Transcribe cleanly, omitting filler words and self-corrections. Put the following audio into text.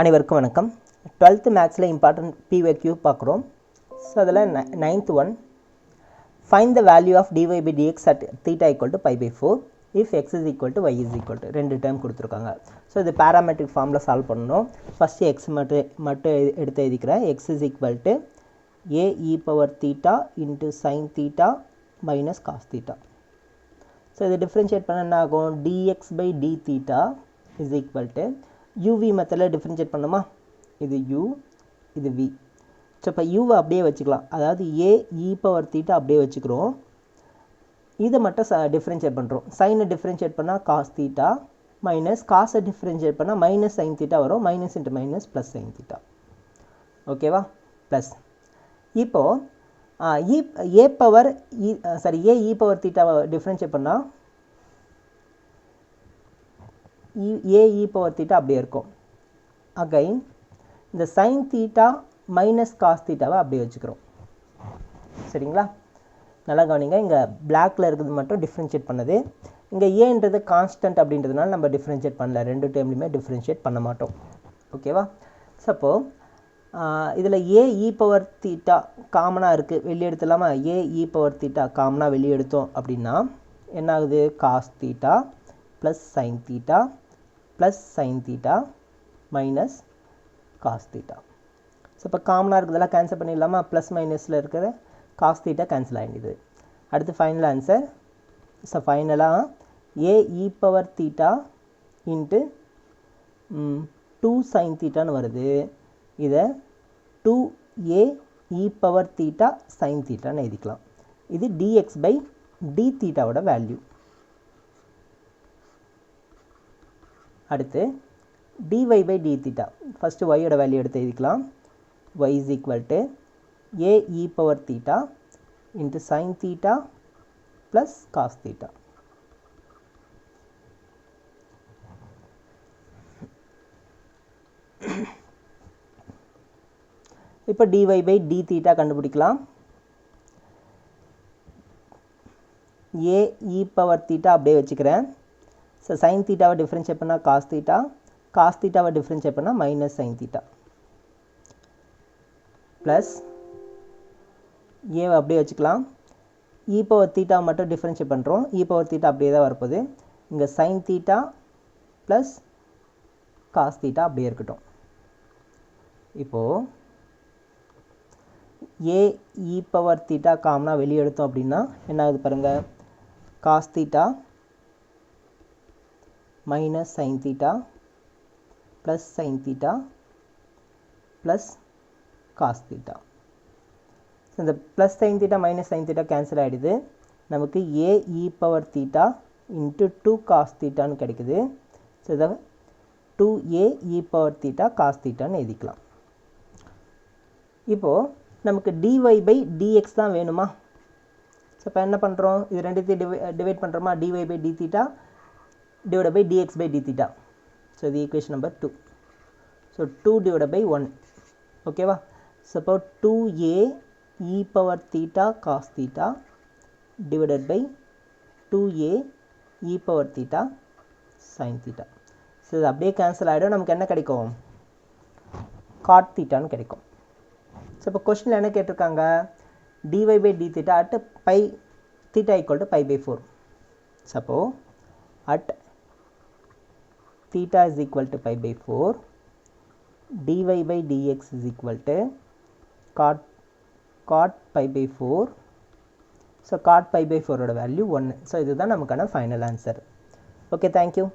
அனைவருக்கும் வணக்கம். 12th மேக்ஸில் இம்பார்ட்டன்ட் PYQ பார்க்குறோம். ஸோ அதில் 9th one, find the value of dy by dx at theta equal to pi by 4 if x is equal to y is equal to ரெண்டு time கொடுத்துருக்காங்க. So இது parametric ஃபார்மில் solve பண்ணணும். First X மட்டும் எடுத்து எழுதிக்கிறேன். X is equal to a e power theta into sine theta minus cos theta. So இதை differentiate பண்ண என்ன ஆகும்? dx by d theta is equal to uv மெத்தடில் டிஃப்ரென்ஷியேட் பண்ணுமா? இது u, இது v. ஸோ இப்போ யூவை அப்படியே வச்சுக்கலாம். அதாவது a e பவர் தீட்டா அப்படியே வச்சுக்கிறோம். இதை மட்டும் டிஃப்ரென்ஷியேட் பண்ணுறோம். சைனை டிஃப்ரென்ஷியேட் பண்ணால் காஸ் தீட்டா மைனஸ் காசை டிஃப்ரென்ஷியேட் பண்ணால் மைனஸ் சைன் தீட்டா வரும். Minus into minus plus sine theta. ஓகேவா? ப்ளஸ் இப்போது a power a e power தீட்டாவை டிஃப்ரென்ஷியேட் பண்ணால் ஏ இ பவர் தீட்டா அப்படியே இருக்கும். அகைன் இந்த சைன் தீட்டா மைனஸ் காஸ் தீட்டாவை அப்படியே வச்சுக்கிறோம். சரிங்களா? நல்லா கவனிங்க. இங்கே பிளாக்கில் இருக்கிறது மட்டும் டிஃப்ரென்ஷியேட் பண்ணது. இங்கே ஏன்றது கான்ஸ்டன்ட் அப்படின்றதுனால நம்ம டிஃப்ரென்ஷியேட் பண்ணல. ரெண்டு டைம்லையுமே டிஃப்ரென்ஷியேட் பண்ண மாட்டோம். ஓகேவா? சப்போ இதில் ஏ இ பவர் தீட்டா காமனாக இருக்குது, வெளியே எடுத்துலாமா? ஏ இ பவர் தீட்டா காமனாக வெளியே எடுத்தோம் அப்படின்னா என்ன ஆகுது? Cos theta plus sine theta plus sine theta minus cos theta. So இப்போ காமனாக இருக்கிறதெல்லாம் கேன்சல் பண்ணிடலாமா? ப்ளஸ் மைனஸில் இருக்கிற காஸ் தீட்டா கேன்சல் ஆகிடுது. அடுத்து ஃபைனல் ஆன்சர். ஸோ ஃபைனலாக a e power theta into 2 sine தீட்டான்னு வருது. இதை 2a e power theta sine தீட்டான்னு எழுதிக்கலாம். இது dx பை d தீட்டாவோட வேல்யூ. அடுத்து dy by d theta. First y யோட வேல்யூ எடுத்து எழுதிக்கலாம். y is equal to a e power theta into sine theta plus cos theta. இப்போ dy பை d தீட்டா கண்டுபிடிக்கலாம். a e பவர் தீட்டா அப்படியே வச்சுக்கிறேன். So sine தீட்டாவை differentiate பண்ணால் cos theta, cos தீட்டாவை டிஃப்ரென்ஷியேட் பண்ணால் மைனஸ் சைன் தீட்டா ப்ளஸ் ஏவை அப்படியே வச்சுக்கலாம். இ பவர் தீட்டாவை மட்டும் டிஃப்ரென்ஷியேட் பண்ணுறோம். இ பவர் தீட்டா அப்படியே தான் வரப்போகுது. இங்கே sine theta plus cos theta அப்படியே இருக்கட்டும். இப்போது ஏ இ பவர் தீட்டா காமனாக வெளியே எடுத்தோம் அப்படின்னா என்ன ஆகுது பாருங்கள்? Cos theta minus sine theta plus sine theta plus cos theta. So இந்த plus sine theta minus sine theta cancel ஆகிடுது. நமக்கு a e power theta into 2 cos தீட்டான்னு கிடைக்குது. ஸோ இதை 2a e power theta cos தீட்டான்னு எழுதிக்கலாம். இப்போது நமக்கு dy பை dx தான் வேணுமா? ஸோ இப்போ என்ன பண்ணுறோம்? இது ரெண்டுத்தையும் டிவைட் பண்ணுறோமா? dy by d theta divide by dx by d theta. So இது equation number 2. So 2 divide by 1. ஓகேவா? ஸோ இப்போ 2a e power theta cos theta divided by 2a e power theta sine theta. So இது அப்படியே cancel ஆகிடும். நமக்கு என்ன கிடைக்கும்? God தீட்டான்னு கிடைக்கும். ஸோ இப்போ கொஸ்டினில் என்ன கேட்டிருக்காங்க? dy by d theta at pi theta equal to pi by 4. Suppose at theta is equal to pi by 4, dy by dx is equal to cot pi by 4. So cot pi by 4 ஓட value 1. So இதுதான் நமக்கான final answer. Okay, thank you.